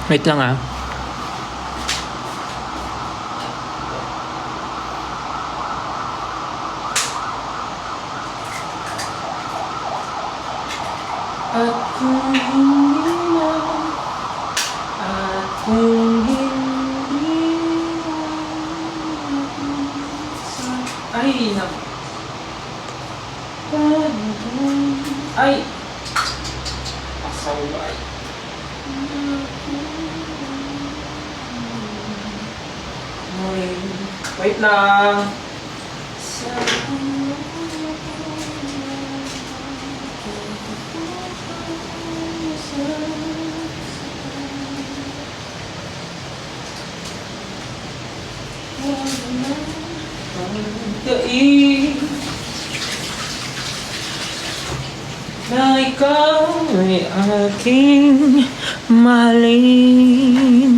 Wait lang ah. At kung hindi na, at kung hindi na, ay, naku. Ay! Pasaway. Wait lang. Daig na ikaw ay aking mahalin.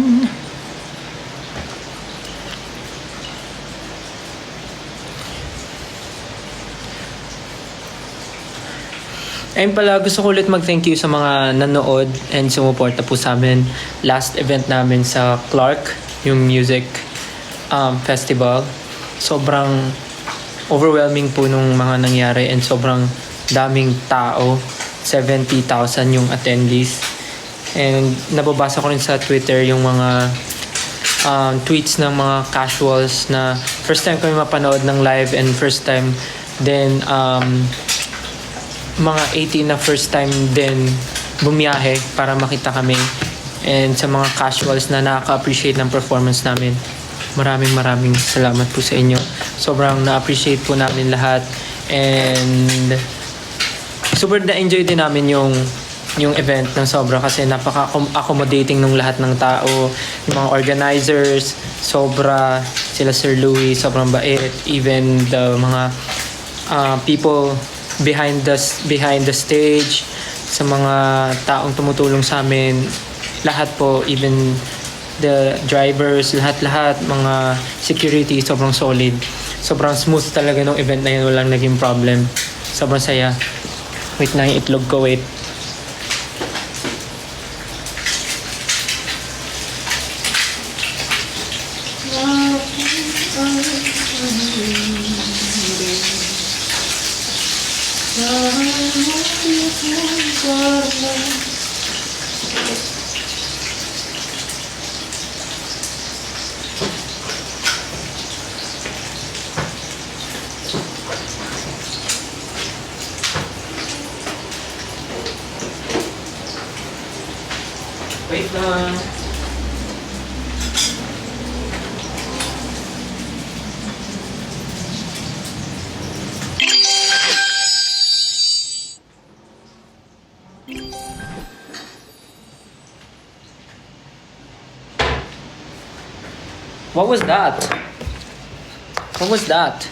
Ayun pala, gusto ko ulit mag-thank you sa mga nanood and sumuporta po sa amin. Last event namin sa Clark, yung music festival. Sobrang overwhelming po nung mga nangyari and sobrang daming tao. 70,000 yung attendees. And nababasa ko rin sa Twitter yung mga tweets ng mga casuals na first time kami mapanood ng live and first time then mga 18 na first time din bumiyahe para makita kami, and sa mga casuals na nakaka-appreciate ng performance namin, maraming salamat po sa inyo. Sobrang na-appreciate po namin lahat and super na-enjoy din namin yung event ng sobra kasi napaka-accommodating ng lahat ng tao, yung mga organizers, sobra sila Sir Louie, sobrang bait, even the mga people behind the stage, sa mga taong tumutulong sa amin, lahat po, even the drivers, lahat mga security, sobrang solid, sobrang smooth talaga ng event na yun, walang naging problem, sobrang saya. Wait na yung itlog ko, wait. Wait lang. What was that? What was that?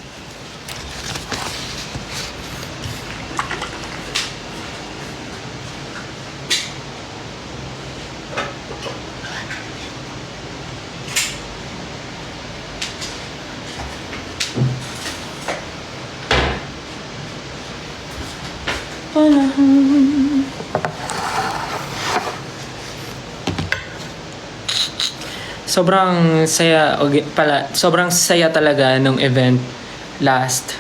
Sobrang saya talaga nung event last.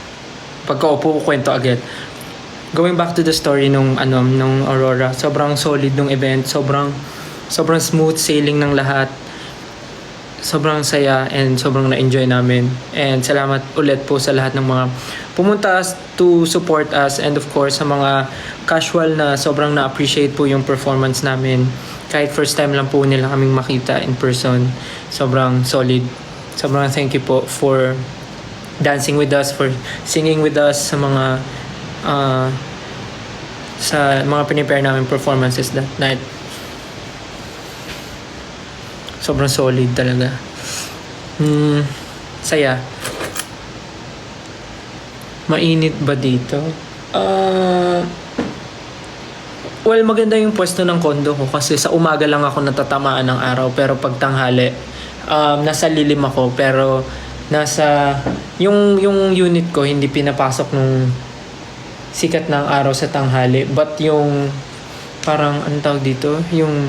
Pagkaupo ko kwento agad. Going back to the story nung Aurora, sobrang solid nung event, sobrang smooth sailing ng lahat. Sobrang saya and sobrang na-enjoy namin. And salamat ulit po sa lahat ng mga pumunta to support us, and of course sa mga casual na sobrang na-appreciate po yung performance namin. Kahit first time lang po nila kaming makita in person, sobrang solid. Sobrang thank you po for dancing with us, for singing with us sa mga prepare namin performances that night. Sobrang solid talaga. Saya. Mainit ba dito? Well, maganda yung pwesto ng kondo ko kasi sa umaga lang ako natatamaan ng araw, pero pag tanghali, nasa lilim ako, pero yung unit ko hindi pinapasok nung sikat ng araw sa tanghali, but yung parang anong tawag dito, yung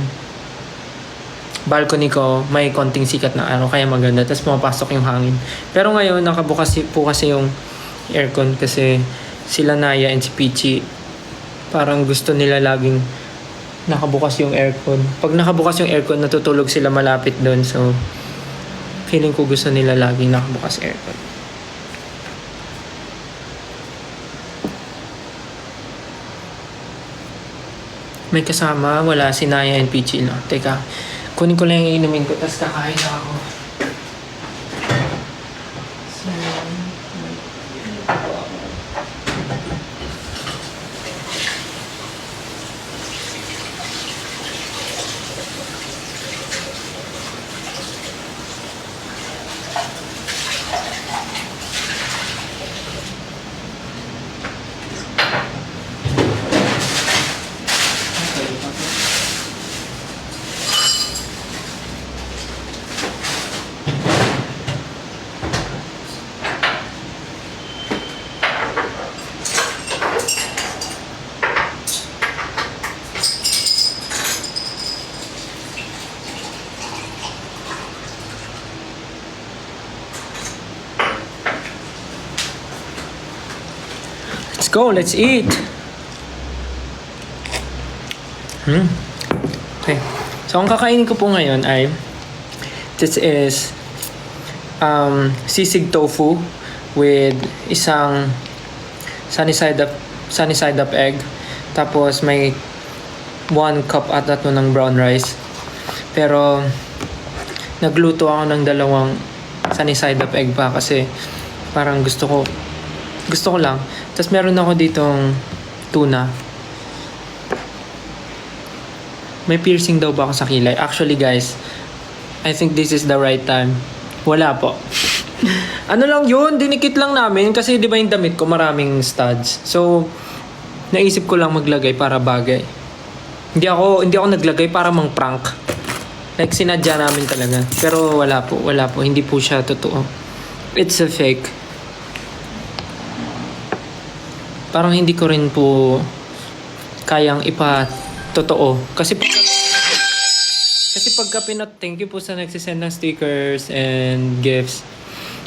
balcony ko may konting sikat na araw kaya maganda, tapos pumapasok yung hangin. Pero ngayon nakabukas po kasi yung aircon kasi sila Naya and si Peachy parang gusto nila laging nakabukas yung aircon. Pag nakabukas yung aircon, natutulog sila malapit doon. So, feeling ko gusto nila laging nakabukas aircon. May kasama, wala si Naya and Peachy. No? Teka, kunin ko lang yung inumin ko, tapos kakain na ako. Let's go, let's eat. Okay. So, ang kakainin ko po ngayon ay this is sisig tofu with isang sunny side up egg. Tapos may 1 cup ata to ng brown rice. Pero nagluto ako ng 2 sunny side up egg pa kasi parang gusto ko lang. Tapos meron ako ditong tuna. May piercing daw ba ako sa kilay? Actually guys, I think this is the right time. Wala po. Ano lang yun, dinikit lang namin kasi di ba yung damit ko maraming studs. So, naisip ko lang maglagay para bagay. Hindi ako naglagay para mang prank. Like sinadya namin talaga. Pero wala po. Hindi po siya totoo. It's a fake. Parang hindi ko rin po kayang ipatotoo. Kasi pagka thank you po sa nagsisend ng stickers and gifts.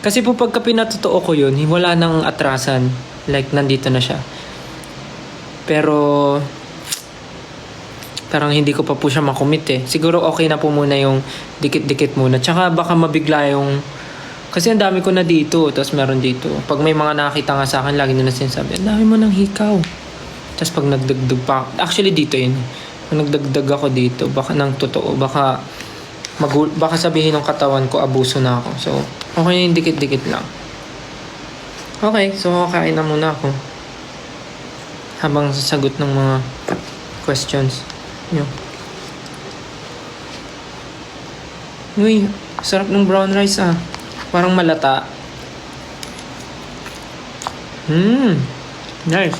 Kasi po pagka pinatotoo ko yun, wala nang atrasan. Like, nandito na siya. Pero, parang hindi ko pa po siya makomit eh. Siguro okay na po muna yung dikit-dikit muna. Tsaka baka mabigla yung kasi ang dami ko na dito, tapos meron dito. Pag may mga nakita nga sa akin, lagi nila sinasabi, ang dami mo ng hikaw. Tapos pag nagdagdag pa, actually dito yun. Pag nagdagdag ako dito, baka nang totoo, baka sabihin ng katawan ko, abuso na ako. So, okay yung dikit-dikit lang. Okay, so kakain na muna ako. Habang sasagot ng mga questions. Yun. Uy, sarap ng brown rice ah. Parang malata. Nice.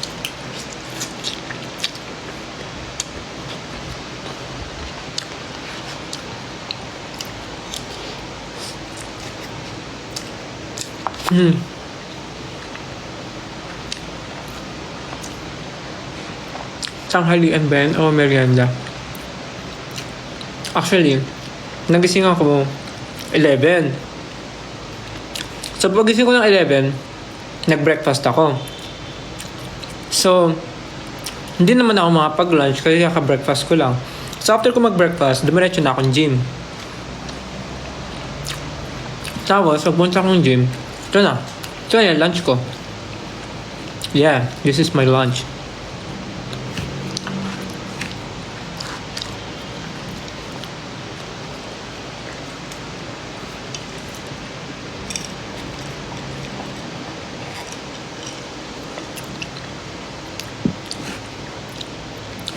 Tanghalian ba yan o merienda? Actually, nagising ako 11. So, pagising ko ng 11, nag-breakfast ako. So, hindi naman ako makapag-lunch kasi kaka-breakfast ko lang. So, after ko mag-breakfast, dumiretso na akong gym. Tapos, pagpunta akong gym, ito na. Ito na yung lunch ko. Yeah, this is my lunch.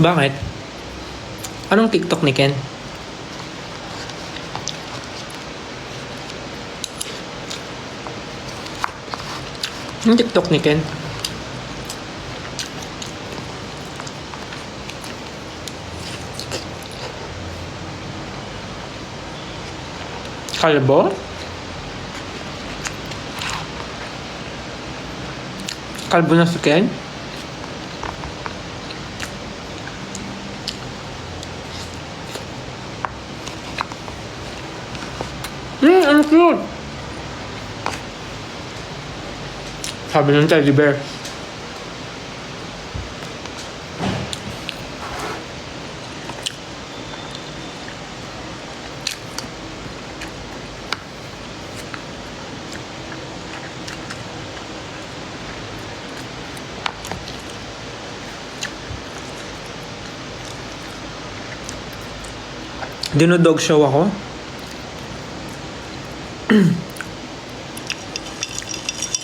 Bakit? Anong TikTok ni Ken? Anong TikTok ni Ken? Kalbo? Kalbo na si Ken? Ang cute! Sabi ng teddy bear. Dinodog show ako.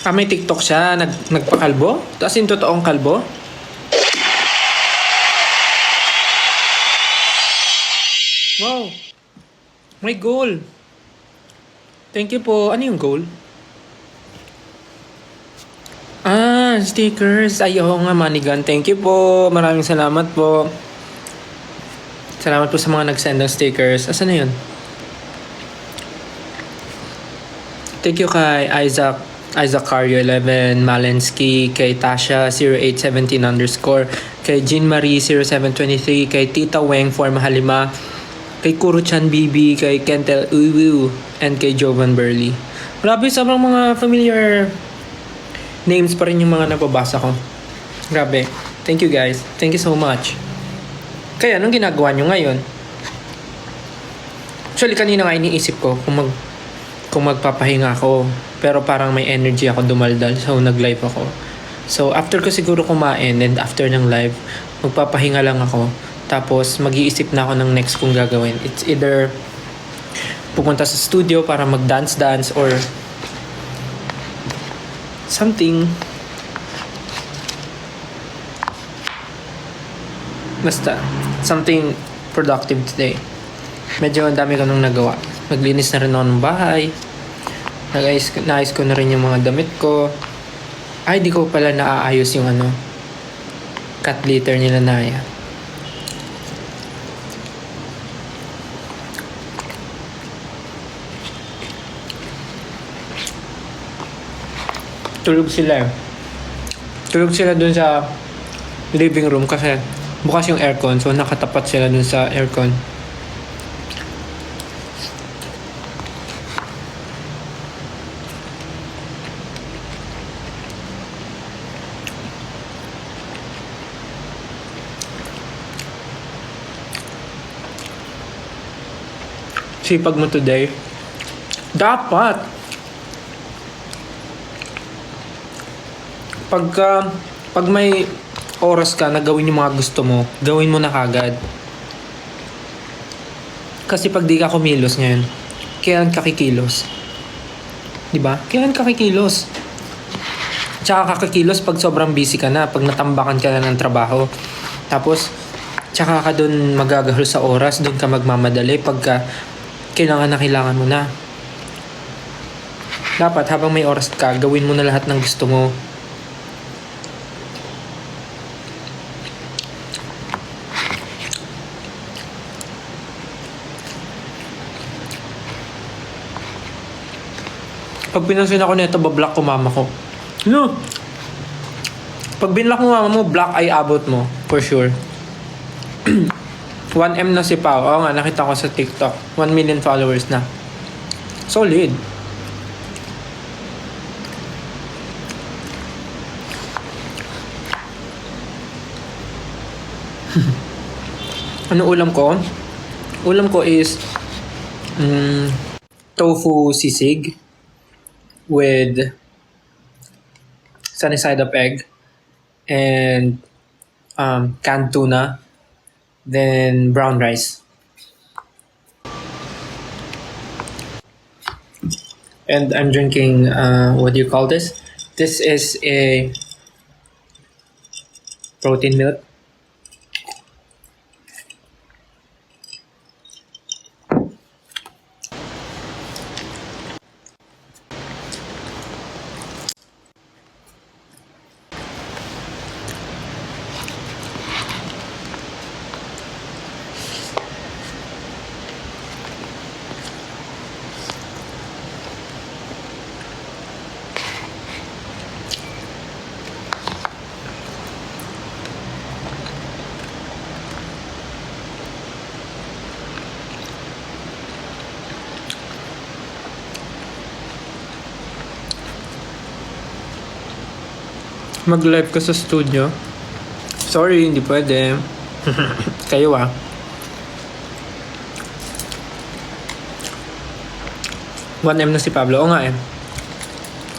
May TikTok siya, nagpakalbo. Tapos yung totoong kalbo. Wow! May goal. Thank you po. Ano yung goal? Stickers. Ay, oo nga, Manigan. Thank you po. Maraming salamat po. Salamat po sa mga nag-send ng stickers. Asan na yun? Thank you kay Isaac Cario 11, Malensky, kay Tasha 0817 _ kay Jean Marie 0723, kay Tita Weng for Mahalima, kay Kuro-chan BB, kay Kentel Uwu, and kay Jovan Burley. Grabe, sobrang mga familiar names pa rin yung mga nababasa ko. Grabe. Thank you guys. Thank you so much. Kaya, anong ginagawa nyo ngayon? Actually, kanina nga iniisip ko kung magpapahinga ako. Pero parang may energy ako dumaldal. So, nag-live ako. So, after ko siguro kumain and after ng live, magpapahinga lang ako. Tapos, mag-iisip na ako ng next kong gagawin. It's either pupunta sa studio para mag-dance-dance or something. Basta, something productive today. Medyo ang dami ko nung nagawa. Maglinis na rin ako ng bahay. Naayos ko na rin yung mga damit ko. Ay, di ko pala naaayos yung cat litter nila Naya. Tulog sila. Tulog sila dun sa living room kasi bukas yung aircon. So, nakatapat sila dun sa aircon. Sipag mo today. Dapat. Pag may oras ka na gawin yung mga gusto mo, gawin mo na kagad. Kasi pag di ka kumilos ngayon, kailan ka kikilos? Diba? Kailan ka kikilos? Tsaka kakikilos pag sobrang busy ka na, pag natambakan ka na ng trabaho. Tapos, tsaka ka dun magagahol sa oras, dun ka magmamadali pagka kailangan mo na. Dapat habang may oras ka, gawin mo na lahat ng gusto mo. Pag pinansin ako nito, bablock ko mama ko. No! Pag binlock mo mama mo, black ay abot mo. For sure. 1M na si Pao. Oo nga, nakita ko sa TikTok. 1 million followers na. Solid. Ano ulam ko? Ulam ko is tofu sisig with sunny side up egg and canned tuna, then brown rice. And I'm drinking, what do you call this? This is a protein milk. mag-live ka sa studio. Sorry, hindi pwede. Kayo 1M na si Pablo. Oo nga eh.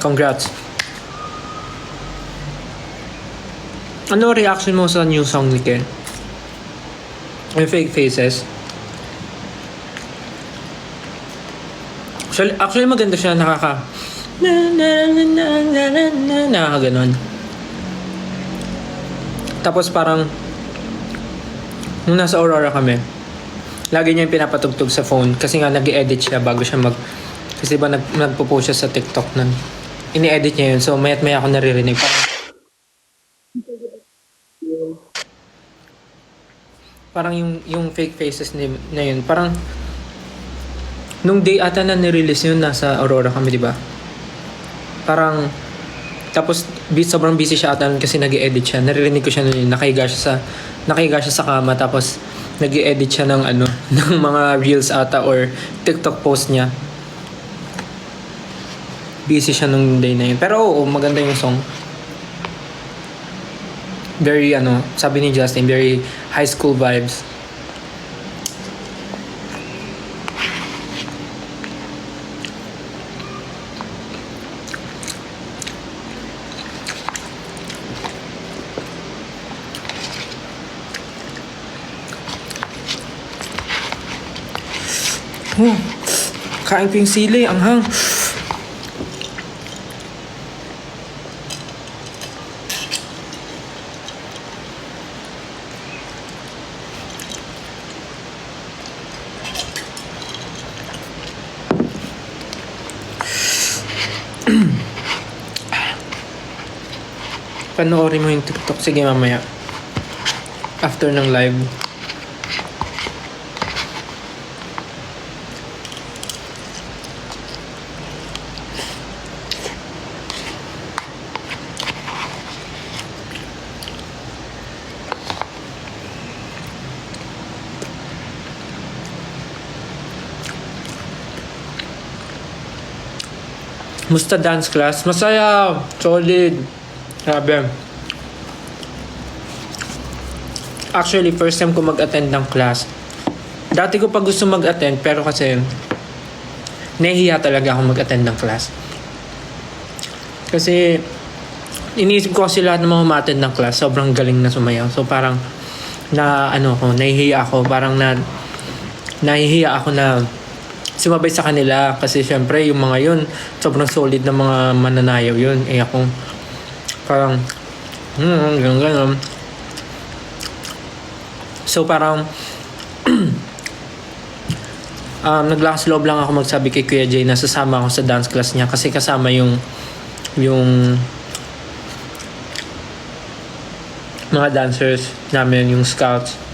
Congrats. Ano reaction mo sa new song ni Ken? Yung Fake Faces. Actually maganda siya, nakakaganon. Tapos parang nung nasa Aurora kami, lagi niya yung pinapatugtog sa phone kasi nga nag-edit siya bago siya kasi ba nagpo-post siya sa TikTok nun. Ini-edit niya yun, so mayat maya ako naririnig. Parang yung Fake Faces na yun, parang nung day ata na nirelease yun, nasa Aurora kami, di ba? Parang tapos sobrang busy siya ata kasi nag-edit siya. Naririnig ko siya noon, nakahiga siya sa kama, tapos nag-edit siya ng ng mga reels ata or TikTok post niya. Busy siya nung day na yun. Pero oo, maganda yung song. Very sabi ni Justin, very high school vibes. Kain ko yung sili, anghang. Panoorin mo yung TikTok. Sige, mamaya. After ng live. Musta dance class? Masaya! Solid! Grabe. Actually, first time ko mag-attend ng class. Dati ko pa gusto mag-attend, pero kasi nahihiya talaga ako mag-attend ng class. Kasi iniisip ko kasi lahat ng mga umattend ng class, sobrang galing na sumayaw. So parang nahihiya ako. Parang nahihiya ako na sumabay sa kanila kasi syempre yung mga yun sobrang solid na mga mananayaw yun. Ako parang ganun. So parang naglakas loob lang ako magsabi kay Kuya Jay na sasama ako sa dance class niya kasi kasama yung mga dancers namin, yung scouts.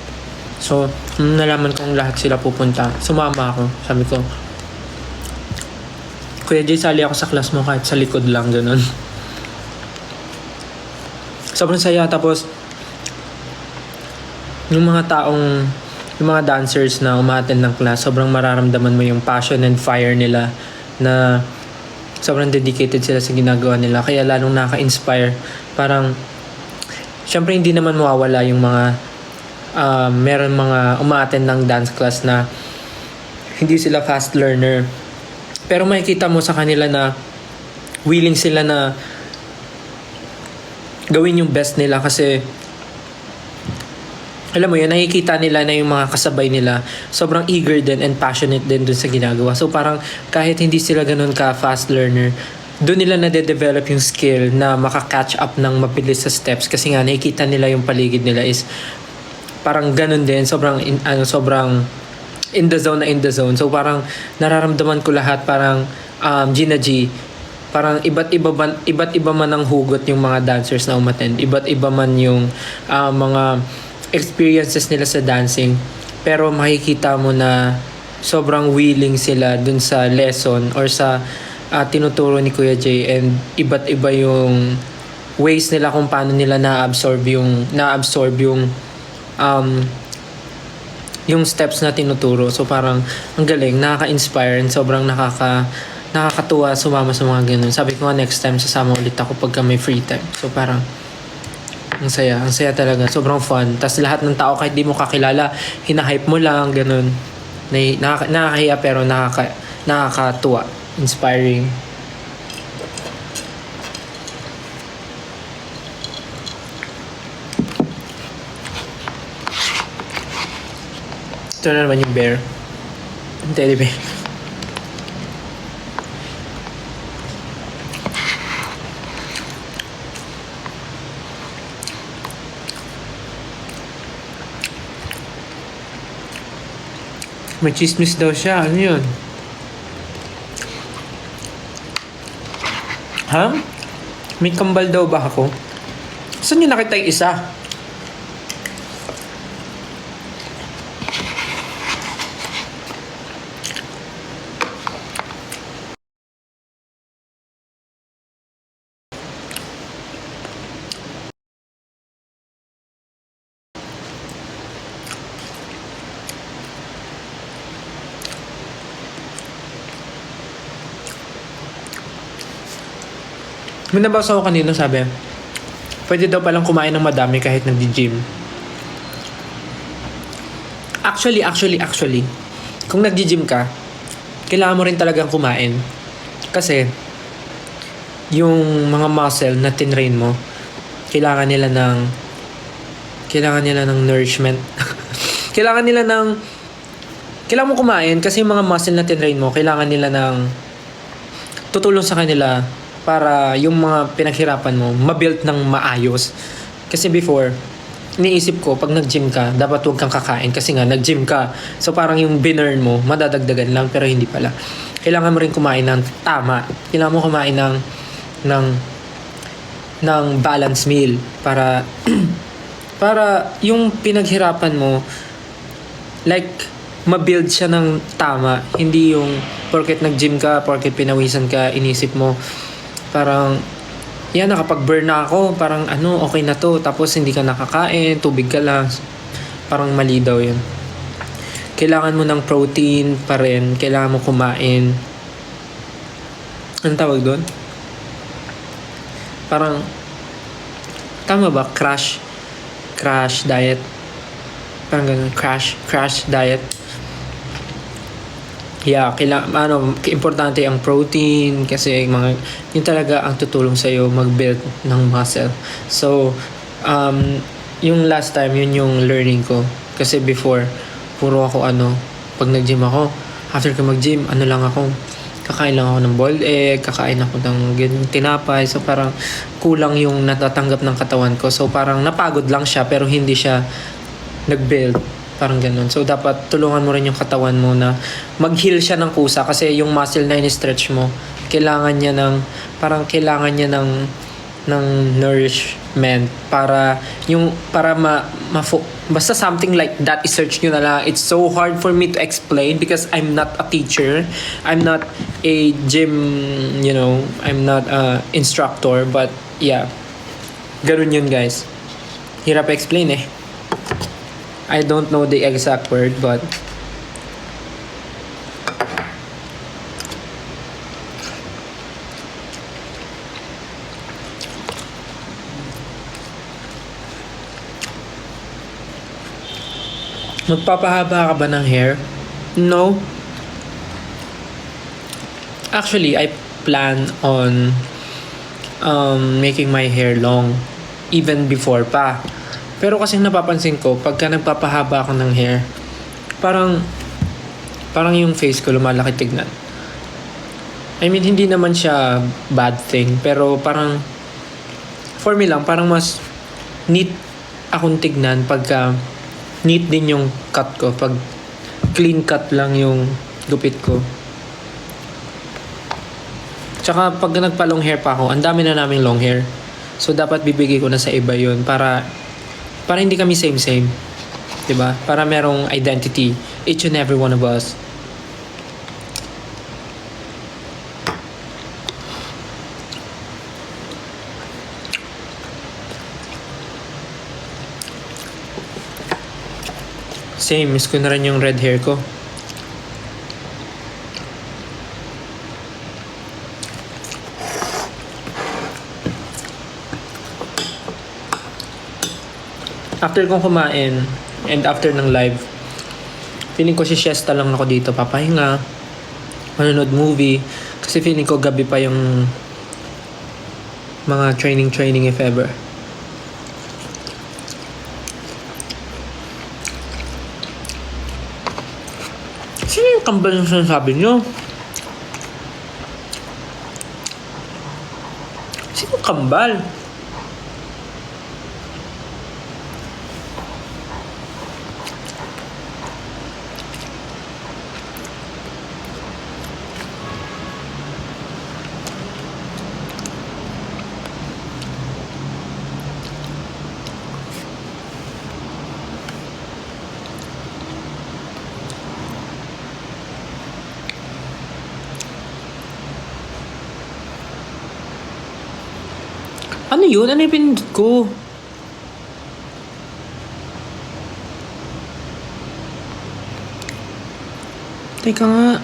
So nalaman kong lahat sila pupunta, sumama ako. Sabi ko, Kuya Jay, sali ako sa class mo kahit sa likod lang, ganun. Sobrang saya. Tapos yung mga dancers na umattend ng class, sobrang mararamdaman mo yung passion and fire nila na sobrang dedicated sila sa ginagawa nila. Kaya lalong naka-inspire. Parang syempre hindi naman mawawala yung mga meron mga umattend ng dance class na hindi sila fast learner. Pero makikita mo sa kanila na willing sila na gawin yung best nila kasi alam mo yun, nakikita nila na yung mga kasabay nila sobrang eager din and passionate din dun sa ginagawa. So parang kahit hindi sila ganun ka fast learner, doon nila na-develop yung skill na maka-catch up ng mabilis sa steps kasi nga nakikita nila yung paligid nila is parang ganun din, sobrang in the zone. So parang nararamdaman ko lahat, parang Gina G, parang iba't iba man ang hugot yung mga dancers na umattend. Iba't iba man yung mga experiences nila sa dancing. Pero makikita mo na sobrang willing sila dun sa lesson or sa tinuturo ni Kuya Jay, and iba't iba yung ways nila kung paano nila na-absorb yung steps na tinuturo. So parang ang galing, nakaka-inspire and sobrang nakakatuwa sumama sa mga ganun. Sabi ko nga next time sasama ulit ako pagka may free time. So parang Ang saya talaga. Sobrang fun. Tapos lahat ng tao, kahit di mo kakilala, hinahype mo lang, ganun. Nakakahiya pero nakakatuwa. Inspiring. Ito na naman yung bear. Yung teddy bear. May chismis daw siya. Ano yun? Ha? May kambal daw ba ako? Saan niyo nakita yung isa? May nabasa ko kanina, sabi, pwede daw palang kumain ng madami kahit nag-gym. Actually, kung nag-gym ka, kailangan mo rin talagang kumain. Kasi, yung mga muscle na tinrain mo, kailangan nila ng nourishment. kailangan mo kumain kasi yung mga muscle na tinrain mo, kailangan nila ng tutulong sa kanila para yung mga pinaghirapan mo, mabuild ng maayos. Kasi before, iniisip ko, pag nag-gym ka, dapat huwag kang kakain kasi nga, nag-gym ka. So parang yung binurn mo, madadagdagan lang, pero hindi pala. Kailangan mo rin kumain ng tama. Kailangan mo kumain ng balanced meal para para yung pinaghirapan mo, like, mabuild siya ng tama. Hindi yung porket nag-gym ka, porket pinawisan ka, inisip mo, parang, yan, nakapag-burn na ako, parang okay na to, tapos hindi ka nakakain, tubig ka lang. Parang mali daw yun. Kailangan mo ng protein pa rin, kailangan mo kumain. Anong tawag doon? Parang, tama ba? Crash diet. Parang ganun, crash diet. Yeah, importante ang protein kasi yun talaga ang tutulong sa'yo mag-build ng muscle. So, yung last time, yun yung learning ko. Kasi before, puro ako pag nag-gym ako, after ko mag-gym, kakain lang ako ng boiled egg, kakain ako ng tinapay. So, parang kulang yung natatanggap ng katawan ko. So, parang napagod lang siya pero hindi siya nag-build. Parang ganun. So, dapat tulungan mo rin yung katawan mo na mag-heal siya ng kusa kasi yung muscle na in-stretch mo, kailangan niya ng nourishment basta something like that, i-search nyo na lang. It's so hard for me to explain because I'm not a teacher. I'm not a gym, I'm not a instructor, but yeah. Ganun yun, guys. Hirap explain eh. I don't know the exact word, but magpapahaba ka ba ng hair? No. Actually, I plan on making my hair long even before pa. Pero kasi napapansin ko, pagka nagpapahaba ako ng hair, parang yung face ko lumalaki tignan. I mean, hindi naman siya bad thing, pero parang, for me lang, parang mas neat akong tignan pagka neat din yung cut ko. Pag clean cut lang yung gupit ko. Tsaka pag nagpa-long hair pa ako, ang dami na naming long hair. So, dapat bibigay ko na sa iba yun para hindi kami same. Diba? Para merong identity. Each and every one of us. Same. Miss ko na rin yung red hair ko. After kong kumain and after ng live, feeling ko si siesta lang ako dito, papahinga, manonood movie, kasi feeling ko gabi pa yung mga training if ever. Sino yung kambal na sinasabi nyo? Sino kambal? Ano yun? Ano yung pinindot ko? Teka nga.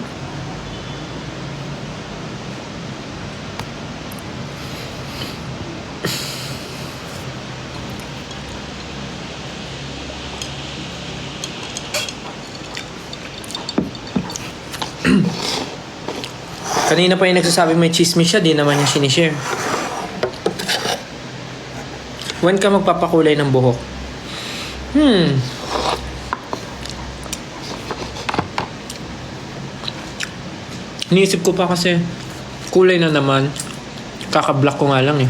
Kanina pa yung nagsasabi may chismis siya, di naman yung sinishare. When ka magpapakulay ng buhok? Iniisip ko pa kasi kulay na naman. Kaka-black ko nga lang eh.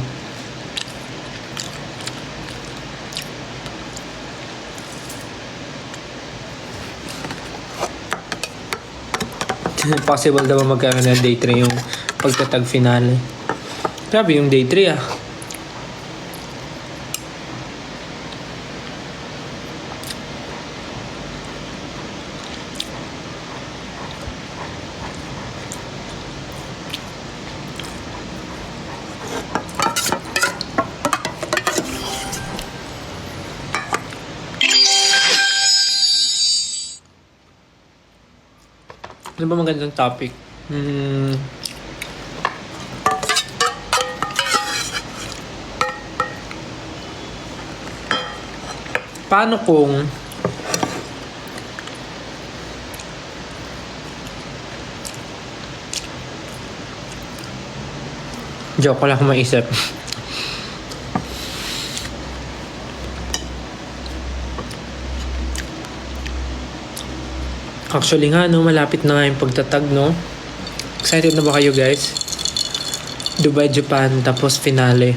Possible daw magkaroon ng day 3 yung pagtatag finale. Grabe yung day 3 ah. Ano ba magandang topic? Paano kung joke, wala akong maisip. Actually nga, no, malapit na nga yung pagtatag, no? Excited na ba kayo, guys? Dubai, Japan, tapos finale.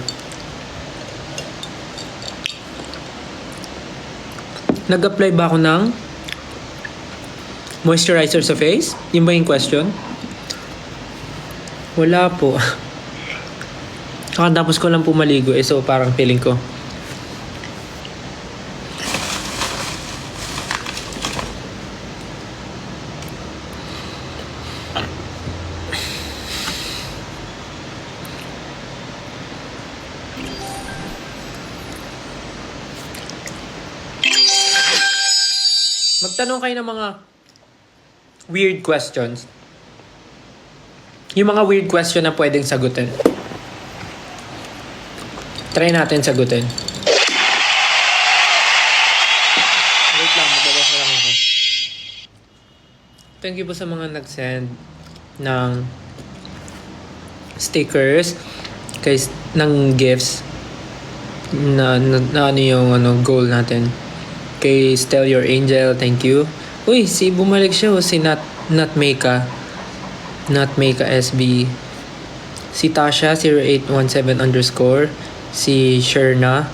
Nag-apply ba ako ng moisturizer sa face? Yun ba yung question? Wala po. Kakatapos ko lang po maligo, so parang feeling ko magtanong kayo ng mga weird questions. Yung mga weird question na pwedeng sagutin. Try natin sagutin. Wait lang, magbabasa lang ako. Thank you po sa mga nag-send ng stickers, ng gifts na ano yung goal natin. Kay Stel Your Angel, thank you. Uy, bumalik siya, si Natmeka SB. Si Tasha 0817 _ si Sherna,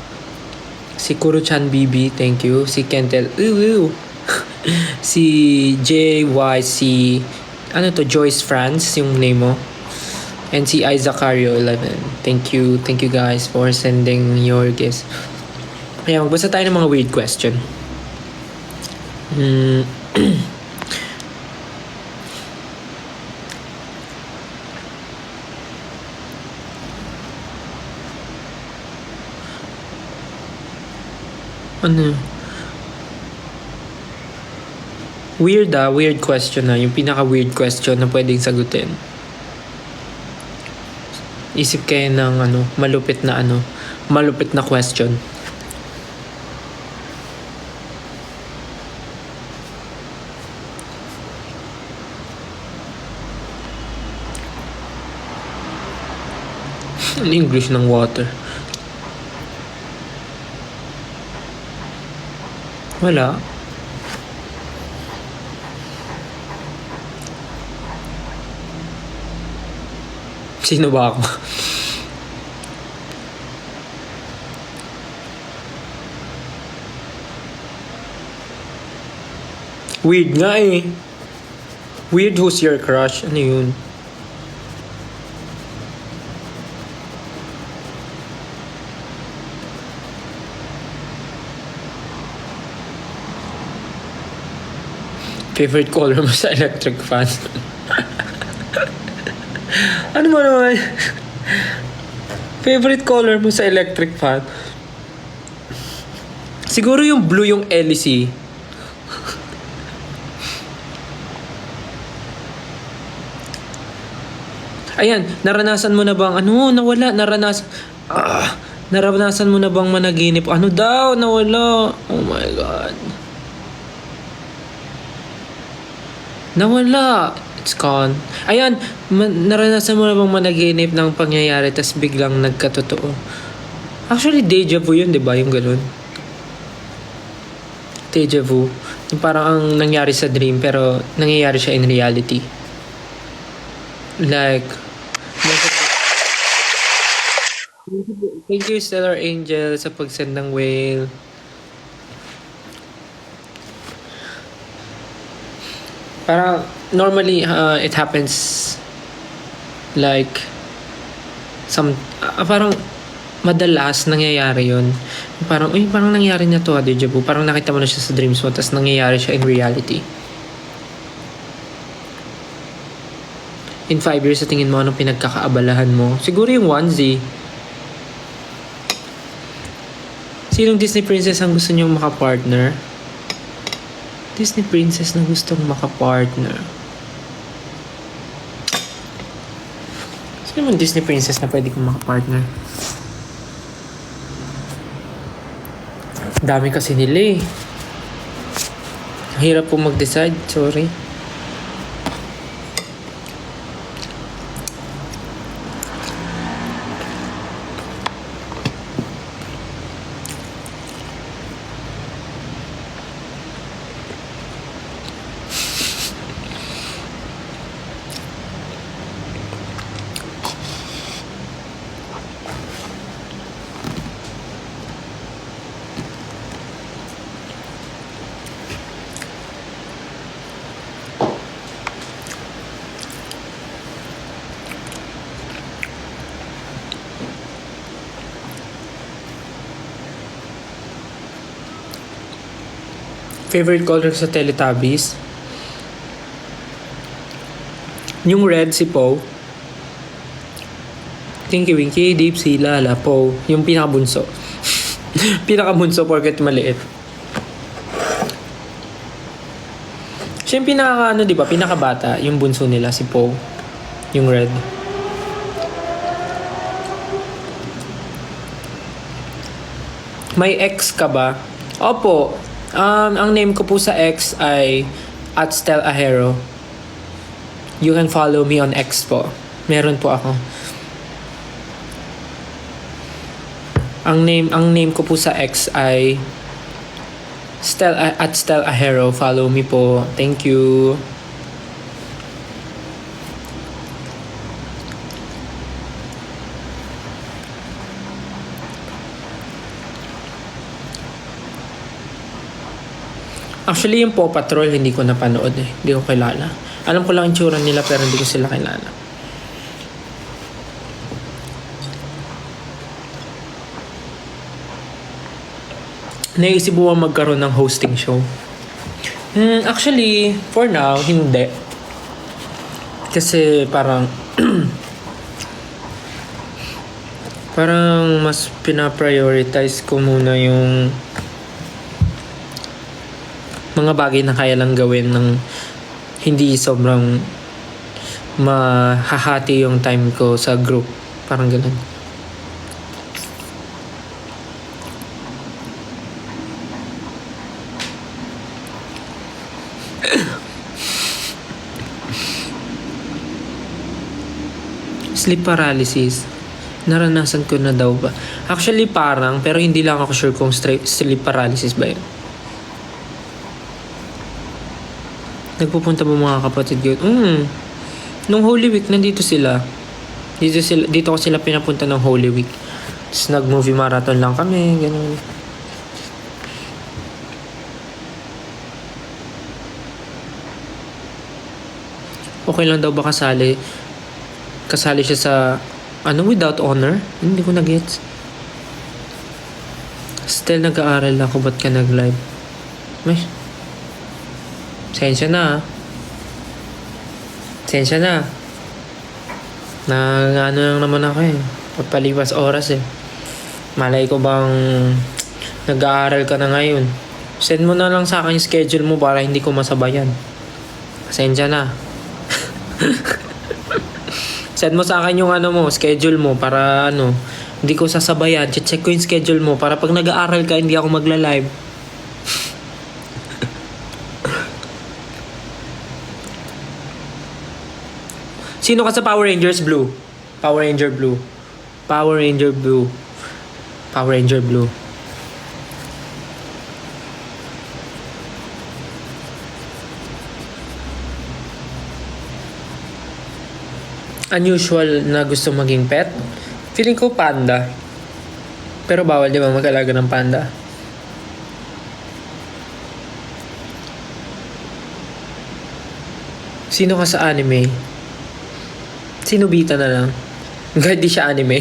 si Kuruchan BB, thank you. Si Kentel, si JYC, Joyce France yung name mo. And si Isaacario 11. Thank you guys for sending your gifts. Kaya magbasa tayo ng mga weird question. Weird question na. Yung pinaka-weird question na pwedeng sagutin. Isip kayo ng malupit na question. Ang English ng water. Wala. Sino ba ako? Weird nga eh. Weird, who's your crush? Ano yun? Favorite color mo sa electric fan? Ano mo naman? Favorite color mo sa electric fan? Siguro yung blue, yung LEC. Ayan, naranasan mo na bang, nawala, naranasan mo na bang managinip? Ano daw, nawala. Oh my God. Nawala. It's gone. Ayan, naranasan mo na bang managinip ng pangyayari tas biglang nagkatotoo? Actually, deja vu yun, di ba? Yung ganun. Deja vu. Yung parang ang nangyari sa dream pero nangyayari siya in reality. Like, thank you Stellar Angel sa pag-send ng whale. Parang normally it happens like parang madalas nangyayari yun. Parang parang nangyari na to, deja vu. Parang nakita mo na siya sa dreams mo tapos nangyayari siya in reality. In 5 years, sa tingin mo, anong pinagkakaabalahan mo? Siguro yung onesie. Sinong Disney princess ang gusto niyong makapartner? Disney princess na gustong makapartner. Sino man Disney princess na pwede kong makapartner? Dami kasi nila eh. Ang hirap po mag-decide. Sorry. Favorite color sa Teletubbies? Yung red, si Poe. Tinky Winky, Dipsy, Lala, Poe. Yung pinakabunso. Pinakabunso porket maliit. Siya yung diba? Pinakabata. Yung bunso nila, si Poe. Yung red. May ex ka ba? Opo. Ang name ko po sa X ay @StelAhero. You can follow me on X po. Meron po ako. Ang name ko po sa X ay @StelAhero. Follow me po. Thank you. Actually, yung Paw Patrol, hindi ko napanood eh. Hindi ko kilala. Alam ko lang yung tsura nila pero hindi ko sila kilala. Naisip mo ba magkaroon ng hosting show? Actually, for now, hindi. Kasi parang parang mas pinaprioritize ko muna yung mga bagay na kaya lang gawin ng hindi sobrang mahahati yung time ko sa group. Parang ganun. Sleep paralysis. Naranasan ko na daw ba? Actually, parang, pero hindi lang ako sure kung sleep paralysis ba yun. Nagpupunta ba mga kapatid ko? Nung Holy Week, nandito sila. Dito ko sila pinapunta ng Holy Week. Tapos nag-movie marathon lang kami, ganun. Okay lang daw ba kasali? Kasali siya sa, without honor? Hindi ko na-gets. Still nag-aaral ako, ba't ka nag-live? May, sensya na. Sensya na. Ano lang naman ako eh. Pagpalipas oras eh. Malay ko bang nag-aaral ka na ngayon. Send mo na lang sa akin yung schedule mo para hindi ko masabayan. Pasensya na. Send mo sa akin yung schedule mo para hindi ko sasabayan. Check ko yung schedule mo para pag nag-aaral ka, hindi ako magla-live. Sino ka sa Power Rangers Blue? Power Ranger Blue. Power Ranger Blue. Power Ranger Blue. Unusual na gusto maging pet? Feeling ko panda. Pero bawal di ba mag-alaga ng panda? Sino ka sa anime? Sino bita na lang? Kahit di siya anime.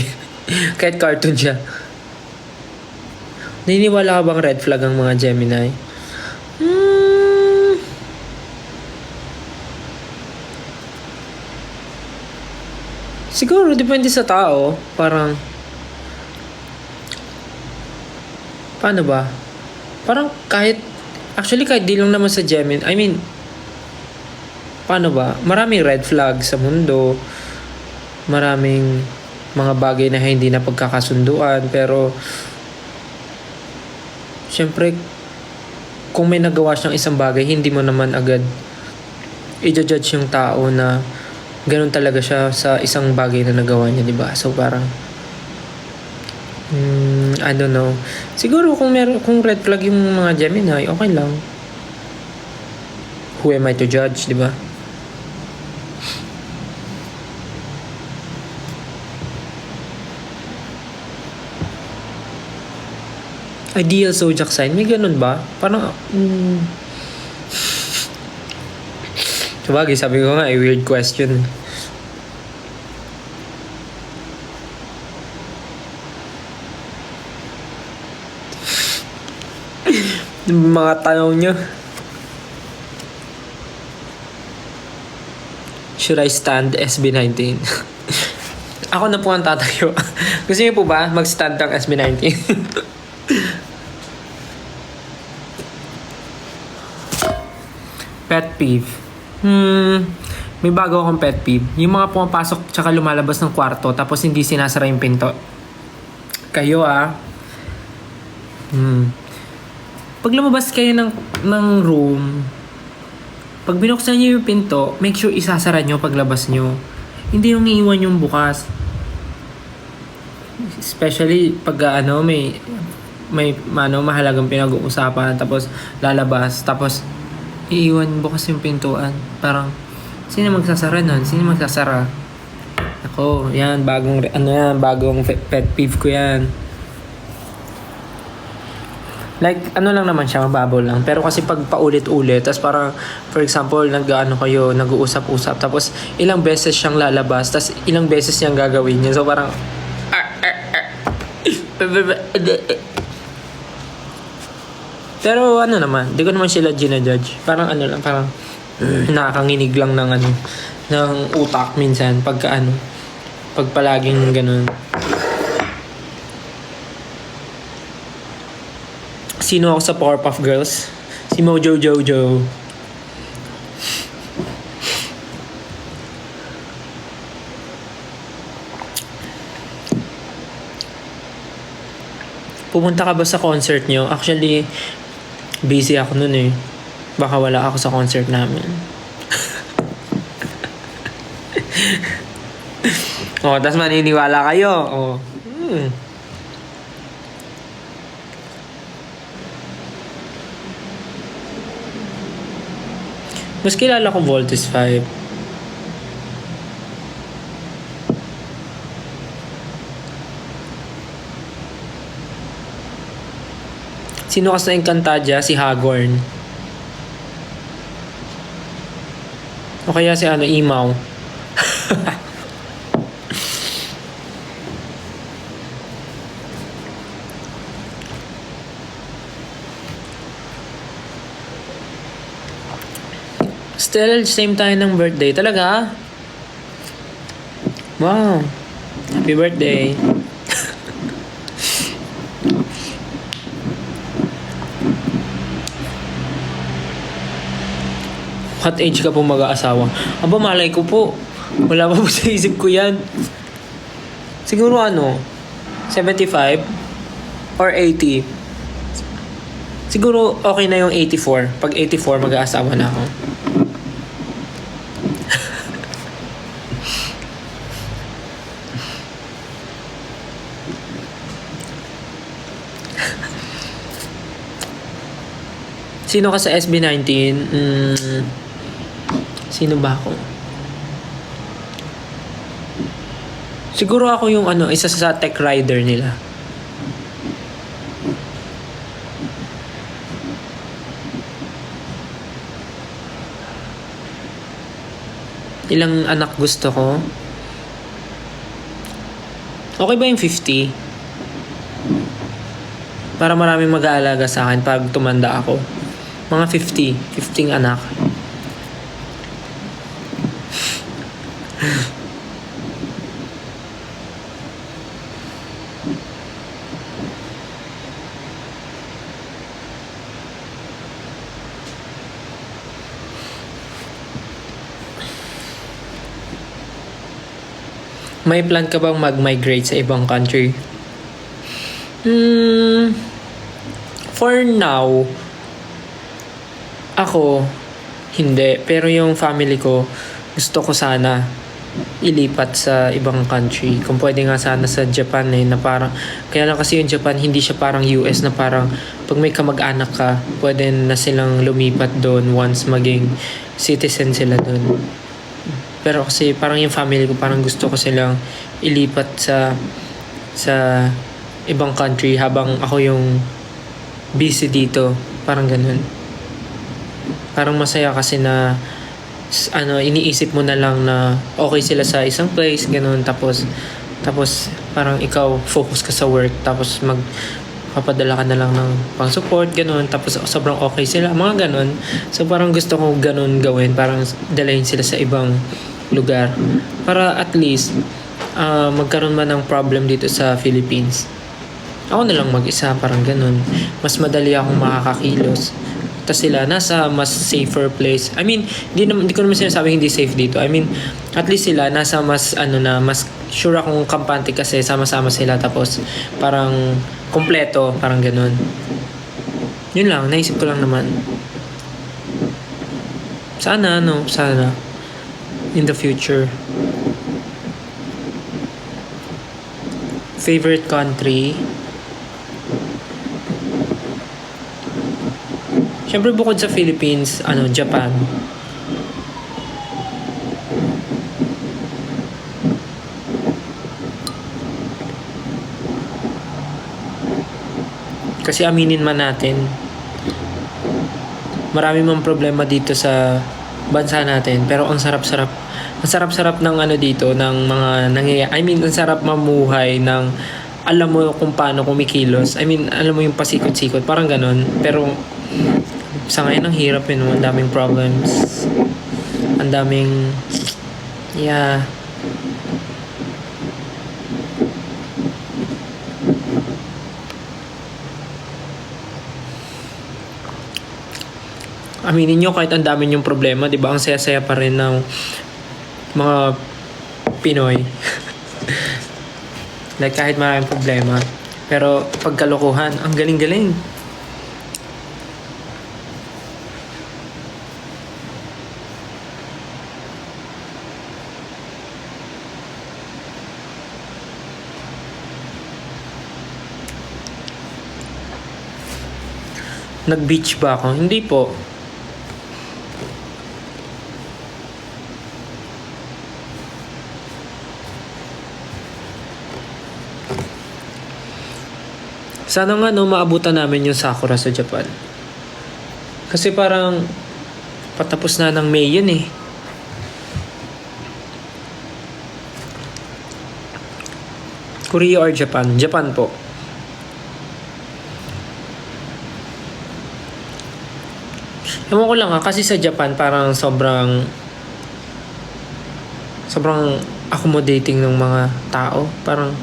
Kahit cartoon siya. Naniniwala ka bang red flag ang mga Gemini? Siguro, depende sa tao. Parang, paano ba? Parang actually kahit di lang naman sa Gemini, paano ba? Maraming red flag sa mundo. Maraming mga bagay na hindi na pagkakasunduan. Pero, syempre, kung may nagawa siyang isang bagay, hindi mo naman agad i-judge yung tao na ganun talaga siya sa isang bagay na nagawa niya, di ba? So parang I don't know. Siguro kung red flag yung mga Gemini, okay lang. Who am I to judge, di ba? Ideal zodiac sign, may ganun ba? Parang sabagay, sabi ko nga, weird question. Mga tanong nyo. Should I stand SB19? Ako na po ang tatayo. Gusto niyo po ba mag-stand ng SB19? Pet peeve. May bago akong pet peeve. Yung mga pumapasok tsaka lumalabas ng kwarto tapos hindi sinasara yung pinto. Kayo Pag lumabas kayo ng room, pag binuksan nyo yung pinto, make sure isasara nyo paglabas nyo. Hindi yung iiwan yung bukas. Especially pag may mahalagang pinag-uusapan tapos lalabas tapos iiwan bukas yung pintuan. Parang sino magsasara nun? Sino magsasara? Ako, yan bagong pet peeve ko yan. Like, lang naman siya, mababaw lang. Pero kasi pag paulit-ulit, tapos parang, for example, nag-uusap-usap, tapos ilang beses siyang lalabas, tapos ilang beses niyang gagawin niya. So parang, pero naman, di ko naman sila ginajudge. Parang parang nakakanginig lang ng utak minsan, pag palaging ganun. Sino ako sa Powerpuff Girls? Si Mojo Jojo. Pumunta ka ba sa concert nyo? Actually, busy ako nun eh. Baka wala ako sa concert namin. Oh, tas maniniwala kayo. Oh. Hmm. Mas kilala ko Voltes 5. Sino ka sa Encantadia? Si Hagorn. O kaya si Imaw. Still, same tayo ng birthday. Talaga? Wow. Happy birthday. What age ka po mag-aasawa? Aba, malay ko po. Wala pa po sa isip ko yan. Siguro 75? Or 80? Siguro okay na yung 84. Pag 84, mag-aasawa na ako. Sino ka sa SB19? Sino ba ako? Siguro ako yung isa sa tech rider nila. Ilang anak gusto ko? Okay ba yung 50? Para maraming mag-aalaga sa akin pag tumanda ako. Mga 50 anak. May plan ka bang mag-migrate sa ibang country? For now, ako, hindi. Pero yung family ko, gusto ko sana ilipat sa ibang country. Kung pwede nga sana sa Japan na parang, kaya lang kasi yung Japan, hindi siya parang US na parang, pag may kamag-anak ka, pwede na silang lumipat doon once maging citizen sila doon. Pero kasi parang yung family ko, parang gusto ko silang ilipat sa ibang country habang ako yung busy dito. Parang ganun. Parang masaya kasi na iniisip mo na lang na okay sila sa isang place, ganun. Tapos parang ikaw focus ka sa work, tapos papadala ka na lang ng pang-support, ganun. Tapos sobrang okay sila, mga ganun. So parang gusto ko ganun gawin, parang dalahin sila sa ibang lugar. Para at least, magkaroon man ng problem dito sa Philippines. Ako na lang mag-isa, parang ganun. Mas madali akong makakakilos. Tapos sila nasa mas safer place. I mean, hindi ko naman sinasabi hindi safe dito. I mean, at least sila nasa mas mas sure akong kampante kasi sama-sama sila, tapos parang kompleto, parang ganun. Yun lang, naisip ko lang naman. Sana in the future. Favorite country? Siyempre bukod sa Philippines, Japan. Kasi aminin man natin, marami mang problema dito sa bansa natin, pero ang sarap-sarap ng dito, ng mga nangyayari. I mean, ang sarap mamuhay ng alam mo kung paano kumikilos. I mean, alam mo yung pasikot-sikot, parang ganun. Pero sa ngayon ang hirap yun, ang daming problems, ang daming aminin nyo, kahit ang dami yung problema, di ba, ang saya-saya pa rin ng mga Pinoy. Like kahit maraming problema, pero pagkalokohan, ang galing-galing. Nag-beach ba ako? Hindi po. Sana nga no, maabutan namin yung Sakura sa Japan. Kasi parang patapos na ng May yun eh. Korea or Japan? Japan po. Ewan ko lang kasi sa Japan parang sobrang accommodating ng mga tao. Parang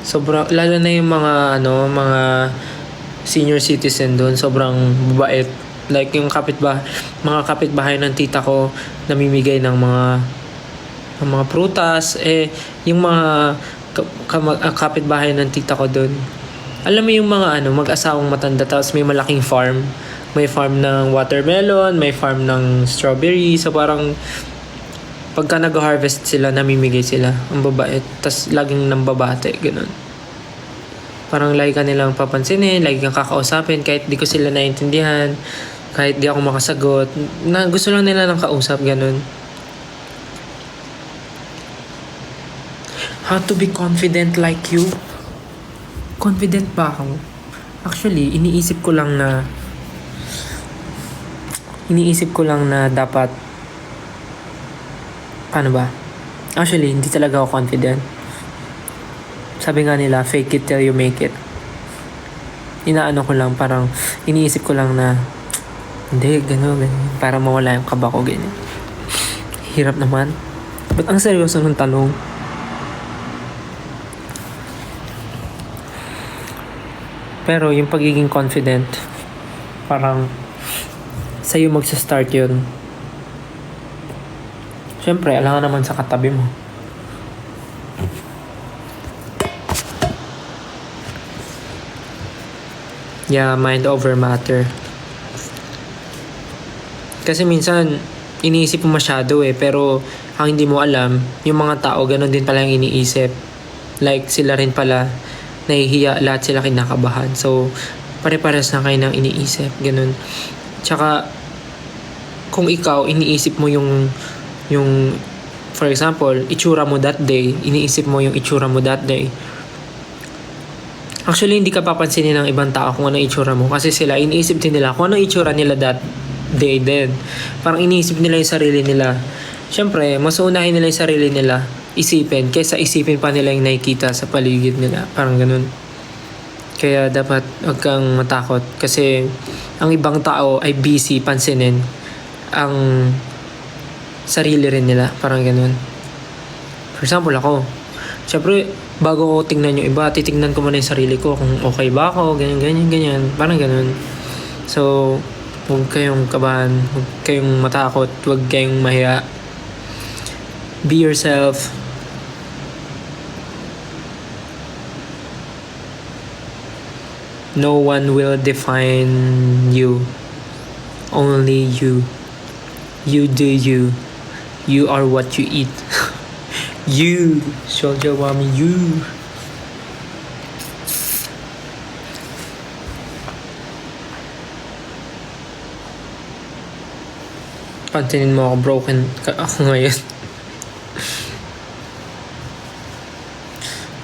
sobrang, lalo na yung mga senior citizen doon, sobrang babait. Like yung mga kapitbahay ng tita ko namimigay ng mga prutas, yung mga kapitbahay ng tita ko doon. Alam mo yung mga mag-asawang matanda tapos may malaking farm. May farm ng watermelon, may farm ng strawberry. So parang pagka nag-harvest sila, namimigay sila. Ang babait. Tapos laging nambabate, ganun. Parang lagi ka nilang papansinin, lagi kang kakausapin kahit di ko sila naiintindihan, kahit di ako makasagot. Gusto lang nila ng kausap, ganun. How to be confident like you? Confident ba ako? Actually, iniisip ko lang na dapat, paano ba? Actually, hindi talaga ako confident. Sabi nga nila, fake it till you make it. Inaano ko lang, parang iniisip ko lang na hindi, gano'n. Para mawala yung kaba ko, ganyan. Hirap naman. Ba't ang seryoso ng tanong? Pero yung pagiging confident, parang sa'yo magsa-start yun. Siyempre, alangan naman sa katabi mo. Yeah, mind over matter. Kasi minsan, iniisip mo masyado pero ang hindi mo alam, yung mga tao, ganun din pala yung iniisip. Like, sila rin pala, nahihiya, lahat sila kinakabahan. So, pare-pares na kayo ng iniisip, ganun. Tsaka, kung ikaw, iniisip mo yung for example, itsura mo that day, iniisip mo yung itsura mo that day. Actually, hindi ka papansinin ng ibang tao kung anong itsura mo kasi sila, iniisip din nila kung anong itsura nila that day din. Parang iniisip nila yung sarili nila. Siyempre, mas unahin nila yung sarili nila isipin kaysa isipin pa nila yung nakikita sa paligid nila. Parang ganun. Kaya dapat huwag kang matakot kasi ang ibang tao ay busy pansinin ang sarili rin nila. Parang ganun. For example, ako. Siyempre, bago ko tingnan yung iba, titignan ko muna yung sarili ko kung okay ba ako, ganyan. Parang ganun. So, huwag kayong kabahan, huwag kayong matakot, huwag kayong mahiya. Be yourself. No one will define you. Only you. You do you. You are what you eat. You. Soldier Wami, you. Pansinin mo ako, broken ako ngayon.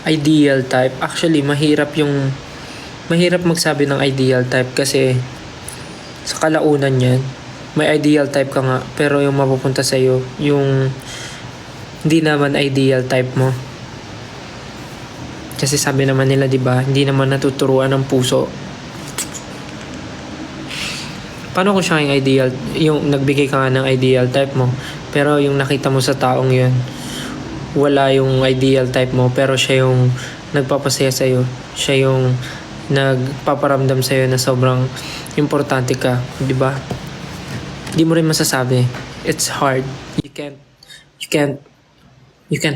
Ideal type. Actually, mahirap magsabi ng ideal type kasi sa kalaunan yan, may ideal type ka nga, pero yung mapupunta sa'yo, yung hindi naman ideal type mo. Kasi sabi naman nila, di ba, hindi naman natuturuan ng puso. Paano kung siya yung ideal, yung nagbigay ka nga ng ideal type mo, pero yung nakita mo sa taong yun, wala yung ideal type mo, pero siya yung nagpapasaya sa'yo, siya yung nagpaparamdam sa'yo na sobrang importante ka, di ba? Di mo rin masasabi. It's hard. You can't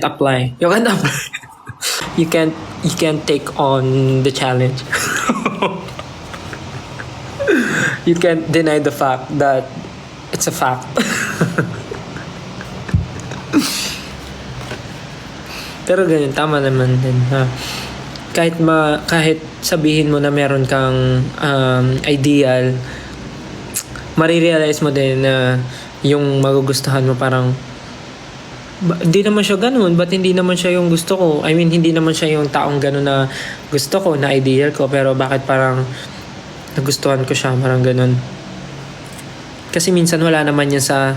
apply. You can't take on the challenge. You can't deny the fact that it's a fact. Pero ganyan, tama naman din. kahit sabihin mo na meron kang ideal, marirealize mo din na yung magugustuhan mo parang hindi naman siya ganun, ba't hindi naman siya yung gusto ko? I mean, hindi naman siya yung taong ganun na gusto ko, na ideal ko, pero bakit parang nagustuhan ko siya, parang ganun. Kasi minsan wala naman yan sa,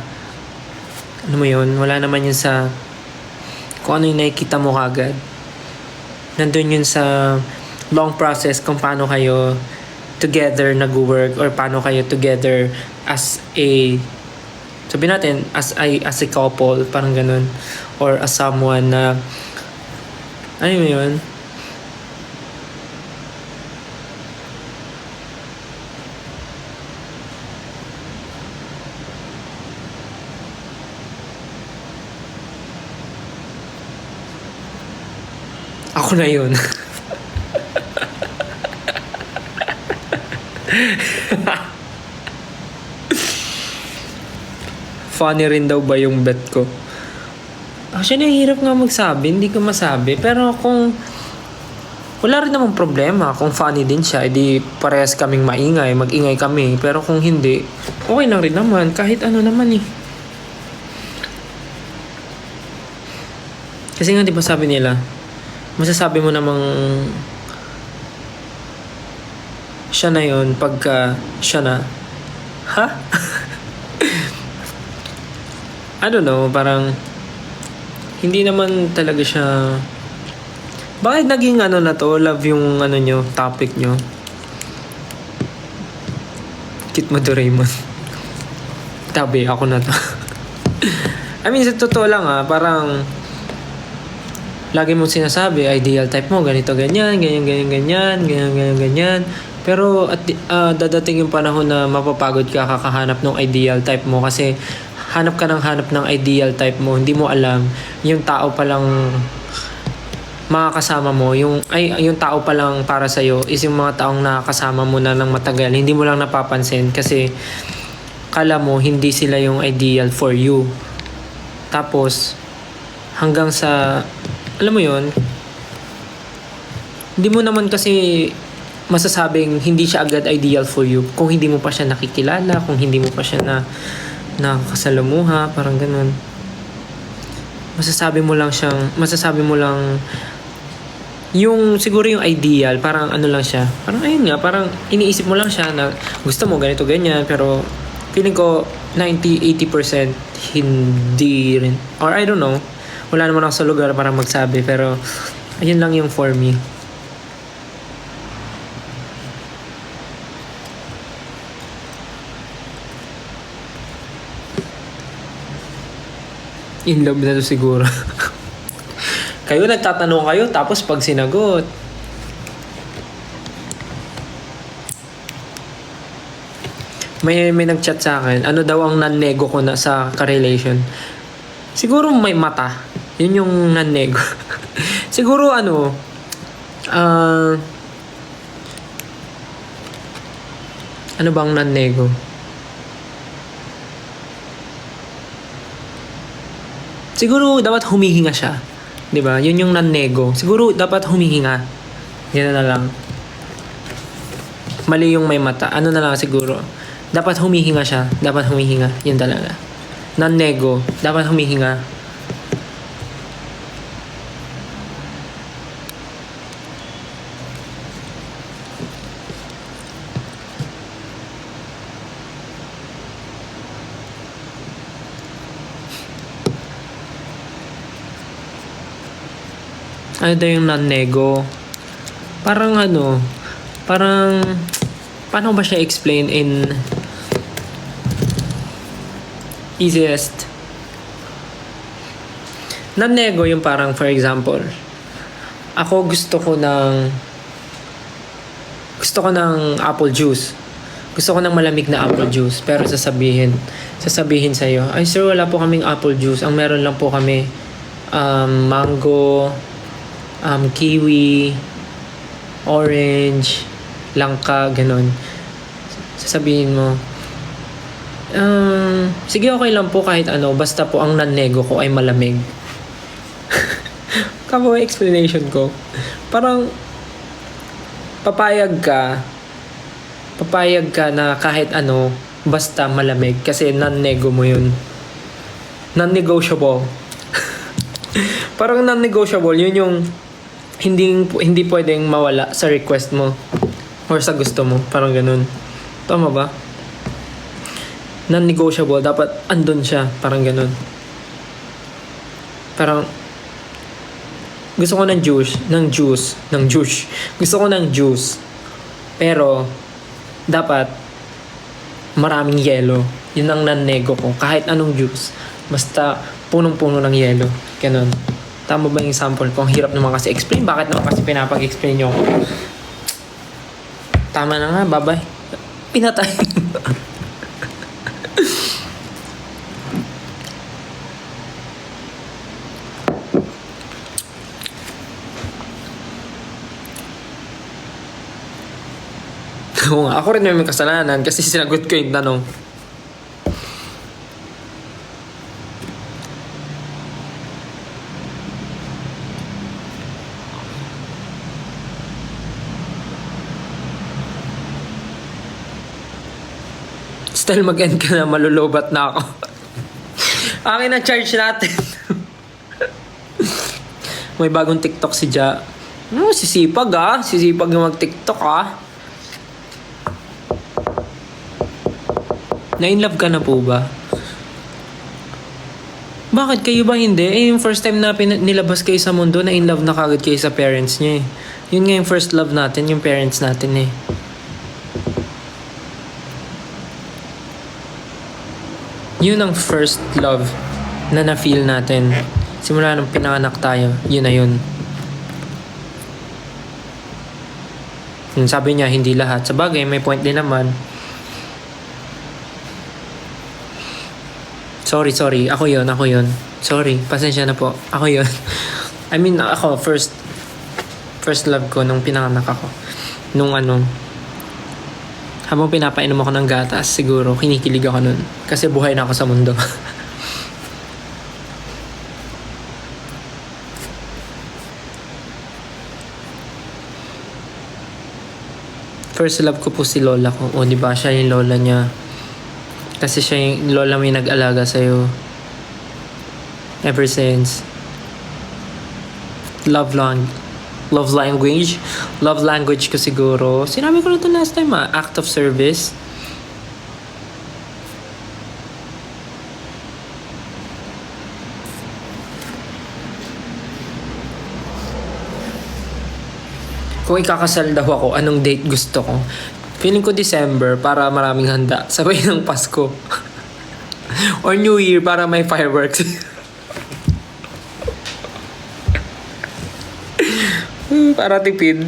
ano mo yun, wala naman yan sa kung ano yung nakikita mo kagad. Nandun yun sa long process kung paano kayo together nag-work or paano kayo together as a, sabihin natin, as a couple, parang ganun. Or as someone na, ano mo yun? Ako na yun. Funny rin daw ba yung bet ko? Actually, hirap nga magsabi. Hindi ko masabi. Pero kung wala rin namang problema. Kung funny din siya, edi parehas kaming maingay. Mag-ingay kami. Pero kung hindi, okay lang rin naman. Kahit ano naman eh. Kasi nga, di ba sabi nila, masasabi mo namang siya na yun pagka siya na. Ha? I don't know, parang hindi naman talaga siya. Bakit naging ano na to? Love yung ano nyo, topic nyo. Kit mo Doraemon. Tabi, ako na to. I mean, sa totoo lang parang lagi mong sinasabi, ideal type mo, ganito, ganyan, ganyan, ganyan, ganyan, ganyan, ganyan, ganyan. Pero dadating yung panahon na mapapagod ka kakahanap ng ideal type mo kasi hanap ka ng ideal type mo, hindi mo alam yung tao palang makakasama mo, yung tao palang para sa iyo is yung mga taong nakakasama mo na ng matagal, hindi mo lang napapansin kasi kala mo hindi sila yung ideal for you. Tapos hanggang sa alam mo yon, hindi mo naman kasi masasabing hindi siya agad ideal for you kung hindi mo pa siya nakikilala, kung hindi mo pa siya nakakasalamuha, parang ganun. Masasabi mo lang yung siguro yung ideal, parang ano lang siya, parang ayun nga, parang iniisip mo lang siya na gusto mo ganito ganyan, pero feeling ko 90-80% hindi rin, or I don't know, wala naman ako sa lugar para magsabi, pero ayun lang yung for me. In love na to siguro. Kayo nagtatanong kayo tapos pag sinagot. May nag-chat sa akin. Ano daw ang non-nego ko na sa ka-relation? Siguro may mata. Yun yung non-nego. Siguro ano ano bang non-nego? Siguro dapat humihinga siya. 'Di ba? Yun yung non-nego. Siguro dapat humihinga. Yan na lang. Mali yung may mata. Ano na lang siguro. Dapat humihinga siya. Dapat humihinga. Yun talaga. Non-nego. Dapat humihinga. Ano daw yung non-nego? Parang paano ba siya explain in easiest? Non-nego yung parang, for example, ako gusto ko ng apple juice. Gusto ko ng malamig na apple juice. Pero sasabihin sa'yo, ay sir, wala po kaming apple juice. Ang meron lang po kami mango, kiwi, orange, langka, ganun. Sasabihin mo, sige, okay lang po kahit ano, basta po ang non-nego ko ay malamig. Kamo explanation ko. Parang, papayag ka na kahit ano, basta malamig. Kasi non-nego mo yun. Non-negotiable. Parang non-negotiable, yun yung hindi pwedeng mawala sa request mo or sa gusto mo. Parang ganun. Tama ba? Non-negotiable, dapat andun siya. Parang ganun. Parang gusto ko ng juice. Gusto ko ng juice. Pero dapat maraming yelo. Yun ang non-nego ko. Kahit anong juice. Basta punong-puno ng yelo. Ganun. Tama ba yung example ko? Ang hirap naman kasi explain. Bakit naman kasi pinapag-explain nyo ako? Tama na nga, bye-bye. Pinatay. Oo nga, ako rin may kasalanan kasi sinagot ko yung tanong. Style mag-end ka na, malulobat na ako. Akin na charge natin. May bagong TikTok si Ja. Sisipag Sisipag yung mag-TikTok Na-inlove ka na po ba? Bakit kayo ba hindi? Yung first time na nilabas kayo sa mundo, na-inlove na kagad kayo sa parents niyo Yun nga yung first love natin, yung parents natin Yun ang first love na na-feel natin. Simula nung pinanganak tayo, yun na yun. Yung sabi niya, hindi lahat. Sa bagay, may point din naman. Sorry. Ako yun. Sorry. Pasensya na po. Ako yun. I mean, ako, first love ko nung pinanganak ako. Habang pinapainom ako ng gatas, siguro, kinikilig ako nun. Kasi buhay na ako sa mundo. First love ko po si lola ko. O, diba? Siya yung lola niya. Kasi siya yung lola may nag-alaga sa'yo. Ever since. Love language ko siguro. Sinabi ko na ito last time act of service. Kung ikakasal daw ako, anong date gusto ko? Feeling ko December para maraming handa. Sabay ng Pasko. Or New Year para may fireworks. Para tipid.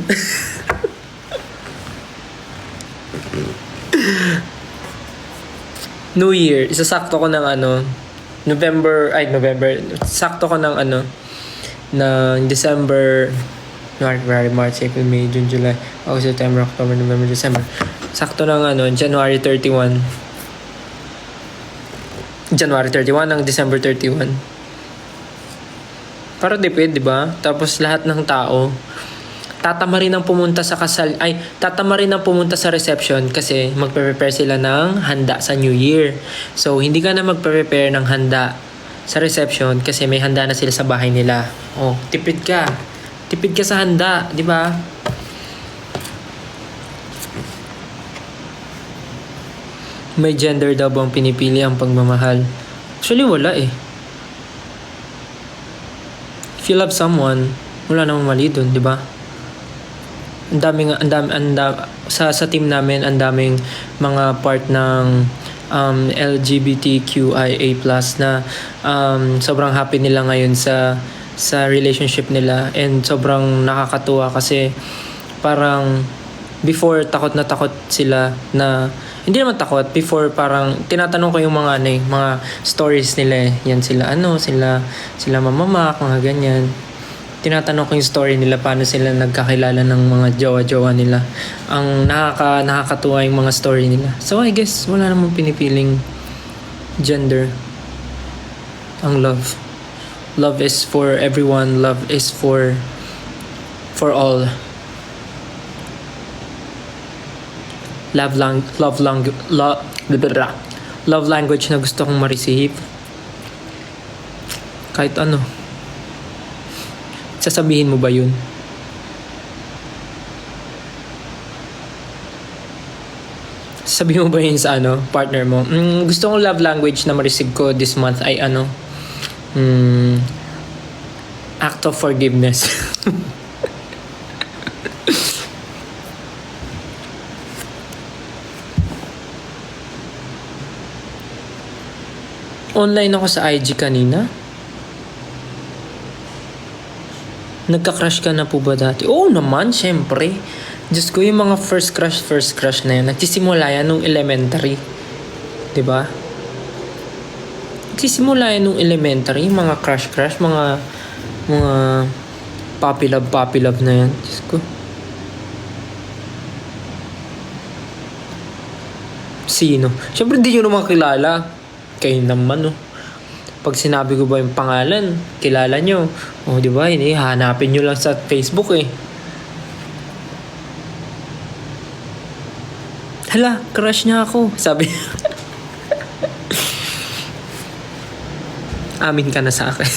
New Year, isasakto ko ng November, sakto ko ng ng December, January, March, April, May, June, July, August, September, October, November, December. Sakto ng January 31 ng December 31. Para tipid, di ba? Tapos lahat ng tao tatama rin ang pumunta sa reception kasi magpe-prepare sila ng handa sa New Year. So, hindi ka na magpe-prepare ng handa sa reception kasi may handa na sila sa bahay nila. Oh, tipid ka. Tipid ka sa handa, di ba? May gender daw bang pinipili ang pagmamahal? Actually, wala If you love someone, wala namang mali dun, di ba? Sa team namin, ang daming mga part ng LGBTQIA+ na sobrang happy nila ngayon sa relationship nila, and sobrang nakakatuwa kasi parang before takot na takot sila na hindi naman takot. Before parang tinatanong ko yung mga stories nila yan sila sila mamamak, mga ganyan. Tinatanong ko yung story nila, paano sila nagkakilala ng mga jowa-jowa nila. Ang nakakatuwa yung mga story nila. So I guess wala namang pinipiling gender ang love. Love is for everyone. Love is for all. love language na gusto kong ma-receive. Kahit ano. Sasabihin mo ba yun? Sabihin mo ba yun sa partner mo? Gusto kong love language na ma-receive ko this month ay act of forgiveness. Online ako sa IG kanina. Nagka-crush ka na po ba dati? Oo naman, syempre. Diyos ko, yung mga first crush na yan, nagsisimula yan nung elementary. 'Di ba? Nagsisimula yan nung elementary, mga crush, mga puppy love na yan. Diyos ko. Sino? Syempre, hindi nyo naman kilala. Kayo naman, no? Pag sinabi ko ba yung pangalan, kilala nyo. O, di ba? Hindi, hanapin nyo lang sa Facebook, eh. Hala, crush niya ako. Sabi. Amin ka na sa akin.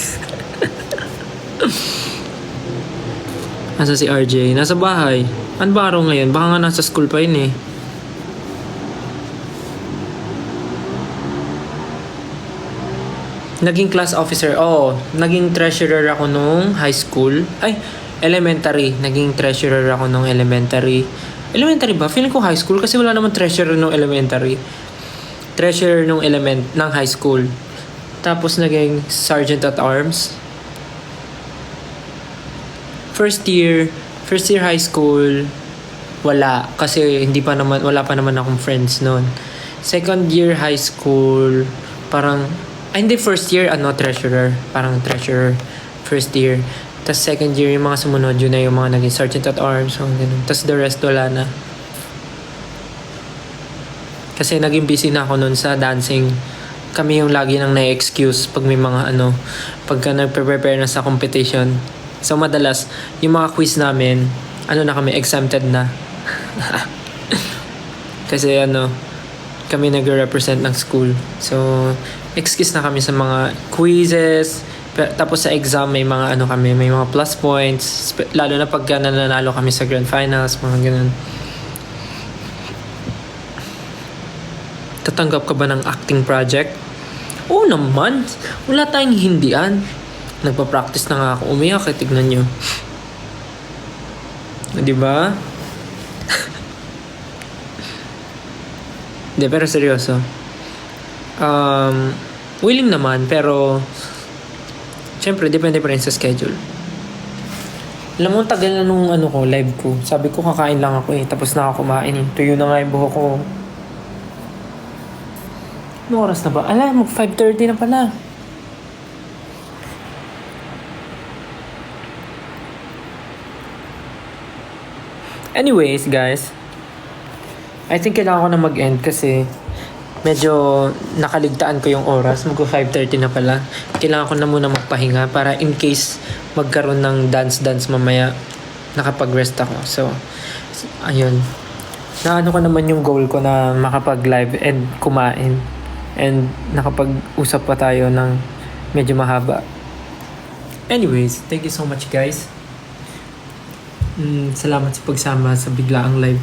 Nasa si RJ? Nasa bahay. Ano ba araw ngayon? Baka nga nasa school pa yun, eh. Naging class officer. Naging treasurer ako nung high school. Ay, elementary. Naging treasurer ako nung elementary. Elementary ba? Feeling ko high school kasi wala naman treasurer nung elementary. Treasurer nung ng high school. Tapos naging sergeant at arms. First year high school, wala. Kasi wala pa naman akong friends noon. Second year high school, hindi, first year, treasurer. Parang treasurer. First year. Tapos second year, yung mga sumunod, yun na yung mga naging sergeant at arms. Tapos the rest, wala na. Kasi naging busy na ako nun sa dancing. Kami yung lagi nang na-excuse pag may mga pagka nagpe-prepare na sa competition. So madalas, yung mga quiz namin, na kami, exempted na. Kasi kami nagre-represent ng school. So, excuse na kami sa mga quizzes. Tapos sa exam, may mga may mga plus points. Lalo na pagka nananalo kami sa grand finals, mga ganun. Tatanggap ka ba ng acting project? Oo naman. Wala tayong hindian. Nagpa-practice na nga ako. Umiyak, tignan nyo. Diba? Hindi, pero seryoso. Willing naman, pero syempre, depende pa rin sa schedule. Alam mo, tagal na nung live ko. Sabi ko, kakain lang ako eh. Tapos na ako kumain eh. Tuyo na nga yung buhok ko. Anong oras na ba? Alam, 5:30 na pala. Anyways, guys. I think kailangan ko na mag-end kasi medyo nakaligtaan ko yung oras. Mag-5:30 na pala. Kailangan ko na muna magpahinga para in case magkaroon ng dance mamaya, nakapag-rest ako. So, ayun. Naano ko naman yung goal ko na makapag-live and kumain. And nakapag-usap pa tayo ng medyo mahaba. Anyways, thank you so much, guys. Salamat sa pagsama sa biglaang live.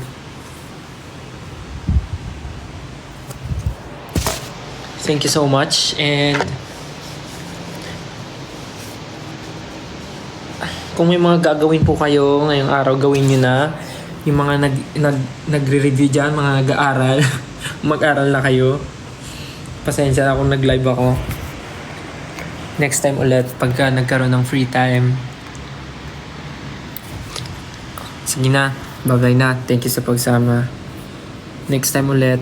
Thank you so much, and kung may mga gagawin po kayo ngayong araw, gawin nyo na. Yung mga nagre-review dyan, mga nag-aaral, mag-aral na kayo. Pasensya na kung nag-live ako. Next time ulit, pagka nagkaroon ng free time. Sige na, bye-bye na. Thank you sa pagsama. Next time ulit.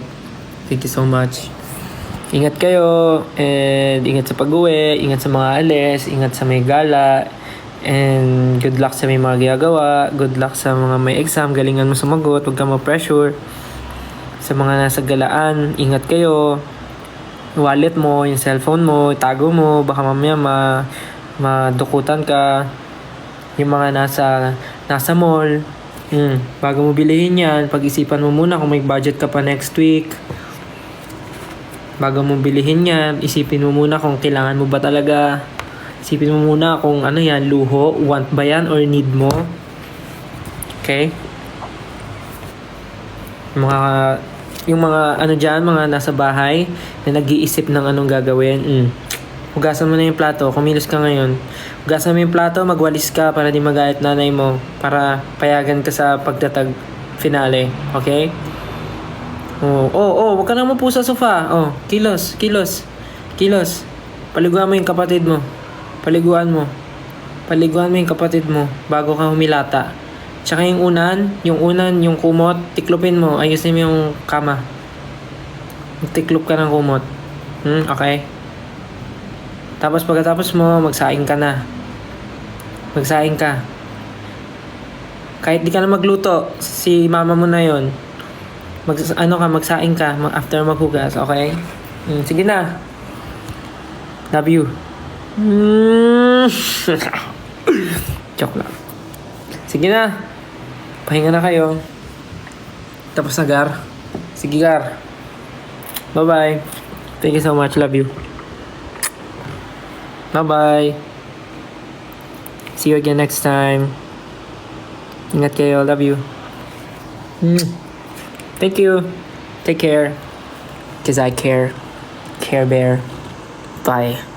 Thank you so much. Ingat kayo, and ingat sa pag-uwi, ingat sa mga alis, ingat sa may gala, and good luck sa may mga ginagawa, good luck sa mga may exam, galingan mo sumagot, huwag ka ma-pressure. Sa mga nasa galaan, ingat kayo. Wallet mo, yung cellphone mo, tago mo, baka mamaya madukutan ka. Yung mga nasa mall, Bago mo bilihin yan, pag-isipan mo muna kung may budget ka pa next week. Bago mo bilihin yan, isipin mo muna kung kailangan mo ba talaga. Isipin mo muna kung ano yan, luho, want ba yan or need mo. Okay? Yung mga ano dyan, mga nasa bahay na nag-iisip ng anong gagawin. Hugasan mo na yung plato, kumilos ka ngayon. Hugasan mo yung plato, magwalis ka para di magalit nanay mo. Para payagan ka sa pagtatag finale. Okay? Huwag ka na mapu sa sofa. Kilos. Paliguan mo yung kapatid mo. Paliguan mo yung kapatid mo bago ka humilata. Tsaka yung kumot, tiklopin mo. Ayusin mo yung kama. Tiklop ka ng kumot. Okay? Tapos pagkatapos mo, magsaing ka na. Magsaing ka. Kahit di ka na magluto, si mama mo na yon. Magsaing ka after maghugas, okay? Sige na. Love you. Joke lang. Sige na. Pahinga na kayo. Tapos na, Gar. Sige, Gar. Bye-bye. Thank you so much. Love you. Bye-bye. See you again next time. Ingat kayo. Love you. Thank you. Take care. 'Cause I care. Care Bear. Bye.